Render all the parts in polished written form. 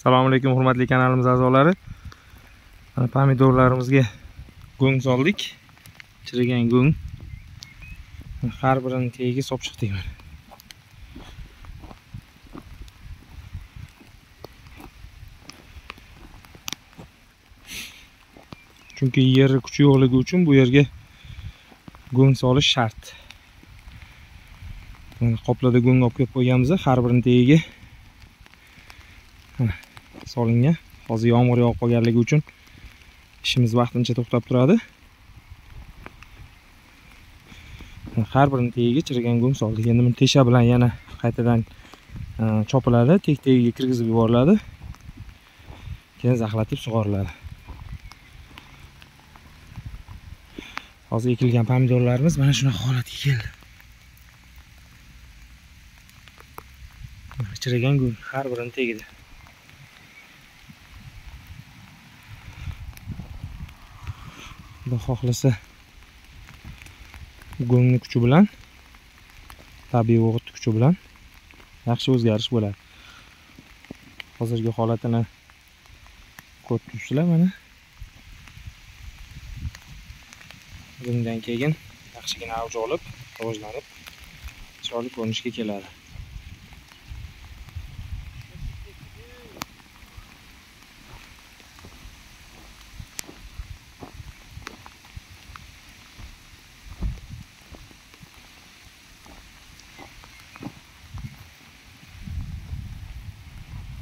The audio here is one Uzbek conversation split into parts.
Assalomu alaykum hurmatli kanalimiz a'zolari. Pomidorlarimizga go'ng soldik. Chirigan go'ng. Har birini tagiga solib chiqdik mana. Chunki yer kuchi yo'qligi uchun bu yerga go'ng solish shart. Qoplada go'ng olib kelib qo'yganmiz, har birini tagiga solingan. Hozir yomg'ir yog'ib qolganligi uchun ishimiz vaqtincha to'xtab turadi. Har birini tagiga chirigan go'ng soldik. Endi buni tesha bilan yana qaytadan chopiladi, tek-tegiga kirgizib yuboriladi. Keyin zaxlatib sug'oriladi. Hozir ekilgan pomidorlarimiz mana shunaqa holatga keldi. Chirigan go'ng har birini tagida. Xudo xohlasa go'ngni kuchi bilan, tabiiy o'g'it kuchi bilan yaxshi o'zgarish bo'ladi. Hozirgi holatini ko'rib turibsizlar mana. Bundan keyin yaxshigina avj olib, rivojlanib, chiroyli ko'rinishga keladi.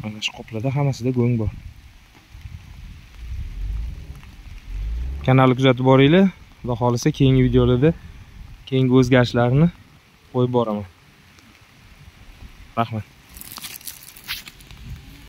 Mana shu qoplada hammasida go'ng bor. Kanalni kuzatib boringlar. Xudo xolisa keyingi videolarda keyingi o'zgarishlarni qo'yib boraman. Rahmat.